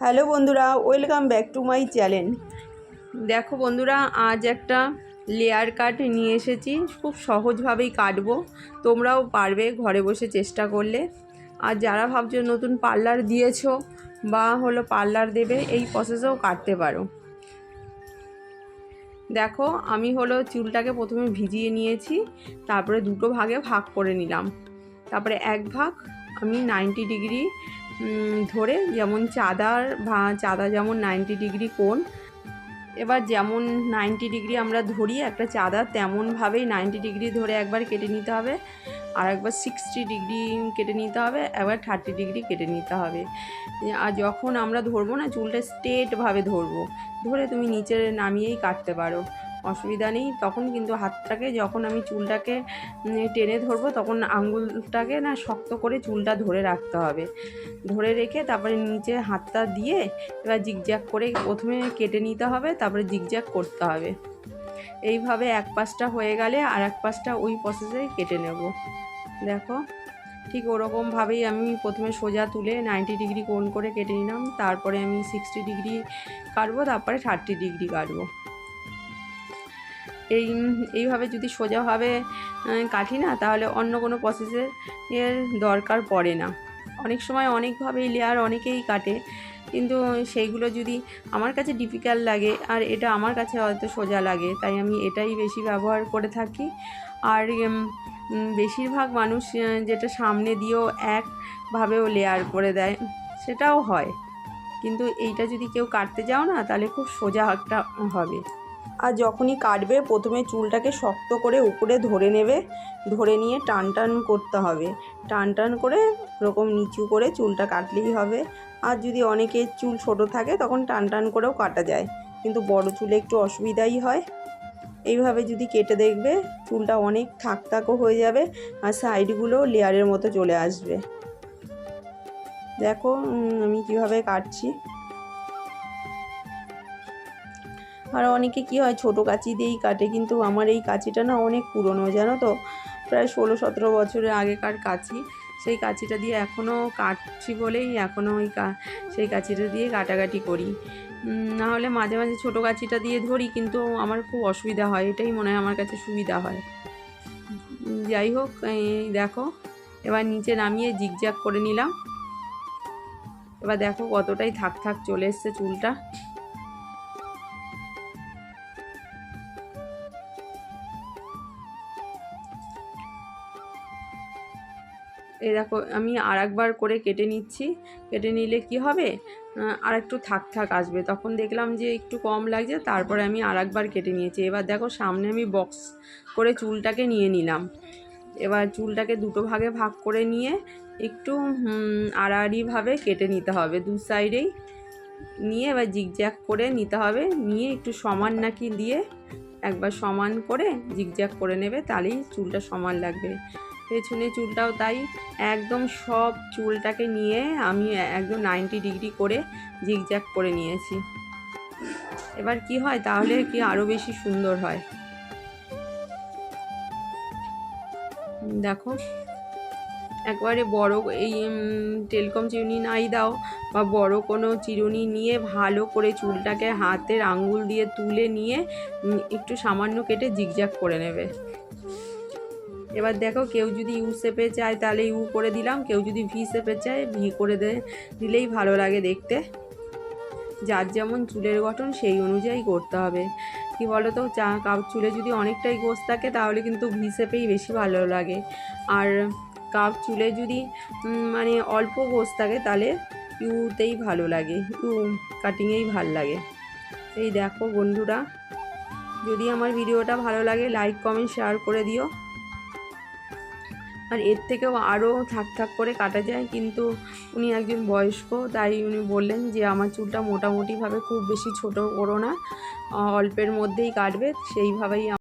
Hello বন্ধুরা, welcome back to my channel. দেখো বন্ধুরা, আজ একটা লেয়ার কাট নিয়ে এসেছি। খুব সহজভাবেই কাটবো, তোমরাও পারবে ঘরে বসে চেষ্টা করলে। আর যারা ভাবছো নতুন পার্লার দিয়েছো বা পার্লার দেবে, এই প্রসেসেও কাটতে পারো। দেখো, আমি চুলটাকে প্রথমে ভিজিয়ে নিয়েছি, তারপরে দুটো ভাগে ভাগ করে নিলাম। তারপরে এক ভাগ আমি 90 ডিগ্রি ধরে, যেমন চাঁদা যেমন 90 ডিগ্রি কোণ, এবার যেমন 90 ডিগ্রি আমরা ধরি একটা চাঁদা, তেমনভাবেই 90 ডিগ্রি ধরে একবার কেটে নিতে হবে, আর একবার 60 ডিগ্রি কেটে নিতে হবে, একবার 30 ডিগ্রি কেটে নিতে হবে। আর যখন আমরা ধরবো না, চুলটা স্ট্রেটভাবে ধরে তুমি নিচে নামিয়েই কাটতে পারো, অসুবিধা নেই। তখন কিন্তু হাতটাকে, যখন আমি চুলটাকে টেনে ধরবো, তখন আঙুলটাকে না শক্ত করে চুলটা ধরে রাখতে হবে। ধরে রেখে তারপরে নিচে হাতটা দিয়ে এবার জিগজ্যাগ করে প্রথমে কেটে নিতে হবে, তারপরে জিগজ্যাগ করতে হবে। এইভাবে এক পাশটা হয়ে গেলে আর এক পাশটা ওই প্রসেসে কেটে নেব। দেখো, ঠিক ওরকমভাবেই আমি প্রথমে সোজা তুলে 90 ডিগ্রি কোণ করে কেটে নিলাম, তারপরে আমি 60 ডিগ্রি কাটবো, তারপরে 30 ডিগ্রি কাটবো। এইভাবে যদি সোজাভাবে কাটি না, তাহলে অন্য কোনো প্রসেসের দরকার পড়ে না। অনেক সময় অনেকভাবেই লেয়ার অনেকেই কাটে, কিন্তু সেইগুলো যদি আমার কাছে ডিফিকাল্ট লাগে আর এটা আমার কাছে হয়তো সোজা লাগে, তাই আমি এটাই বেশি ব্যবহার করে থাকি। আর বেশিরভাগ মানুষ যেটা সামনে দিয়েও একভাবেও লেয়ার করে দেয়, সেটাও হয়। কিন্তু এইটা যদি কেউ কাটতে যাও না, তাহলে খুব সোজা একটা হবে। আর যখনই কাটবে, প্রথমে চুলটাকে শক্ত করে উপরে ধরে নেবে, ধরে নিয়ে টান টান করতে হবে। টান টান করে এরকম নিচু করে চুলটা কাটলেই হবে। আর যদি অনেকের চুল ছোট থাকে, তখন টান টান করেও কাটা যায়, কিন্তু বড় চুলে একটু অসুবিধাই হয়। এইভাবে যদি কেটে দেখবে, চুলটা অনেক থাকও হয়ে যাবে, আর সাইডগুলো লেয়ারের মতো চলে আসবে। দেখো আমি কিভাবে কাটছি। আর অনেকে কি হয়, ছোটো কাঁচি দিয়েই কাটে, কিন্তু আমার এই কাঁচিটা না অনেক পুরনো, জানো তো, প্রায় 16-17 বছরের আগেকার কাঁচি। সেই কাঁচিটা দিয়ে এখনও কাটছি বলেই এখনও সেই কাঁচিটা দিয়ে কাটাকাটি করি। নাহলে মাঝে মাঝে ছোটো কাঁচিটা দিয়ে ধরি, কিন্তু আমার খুব অসুবিধা হয়, এটাই মনে হয় আমার কাছে সুবিধা হয়। যাই হোক, দেখো, এবার নিচে নামিয়ে জিগজ্যাগ করে নিলাম। এবার দেখো কতটাই থাক চলে এসছে চুলটা। এই দেখো, আমি আর একবার করে কেটে নিচ্ছি। কেটে নিলে কি হবে, আর একটু থাক আসবে। তখন দেখলাম যে একটু কম লাগছে, তারপরে আমি আর একবার কেটে নিয়েছি। এবার দেখো, সামনে আমি বক্স করে চুলটাকে নিয়ে নিলাম। এবার চুলটাকে দুটো ভাগে ভাগ করে নিয়ে একটু আড়াআড়িভাবে কেটে নিতে হবে, দু সাইডেই নিয়ে এবার জিগজ্যাগ করে নিতে হবে। নিয়ে একটু সমান নাকি দিয়ে একবার সমান করে জিগজ্যাগ করে নেবে, তাহলেই চুলটা সমান লাগবে। পেছনে চুলটাও তাই, একদম সব চুলটাকে নিয়ে আমি একদম 90 ডিগ্রি করে জিগজ্যাগ করে নিয়েছি। এবার কি হয়, তাহলে কি আরও বেশি সুন্দর হয়। দেখো, একবারে বড় এই টেলকম চিরুনি নাই দাও, বা বড় কোনো চিরুনি নিয়ে ভালো করে চুলটাকে হাতের আঙ্গুল দিয়ে তুলে নিয়ে একটু সামান্য কেটে জিগজ্যাগ করে নেবে। এবার দেখো, কেউ যদি ইউ শেপে চায় তাহলে ইউ করে দিলাম, কেউ যদি ভি শেপে চায় ভি করে দিলেই ভালো লাগে দেখতে। যার যেমন চুলের গঠন সেই অনুযায়ী করতে হবে। কি বলো তো, চুলে যদি অনেকটাই গোছ থাকে, তাহলে কিন্তু ভি শেপেই বেশি ভালো লাগে। আর চুলে যদি মানে অল্প গোছ থাকে, তাহলে ইউতেই ভালো লাগে, ইউ কাটিংয়েই ভালো লাগে। এই দেখো বন্ধুরা, যদি আমার ভিডিওটা ভালো লাগে, লাইক কমেন্ট শেয়ার করে দিও। আর এর থেকেও আরও থাক করে কাটা যায়, কিন্তু উনি একজন বয়স্ক, তাই উনি বললেন যে আমার চুলটা মোটামুটিভাবে খুব বেশি ছোট করো না, অল্পের মধ্যেই কাটবে, সেইভাবেই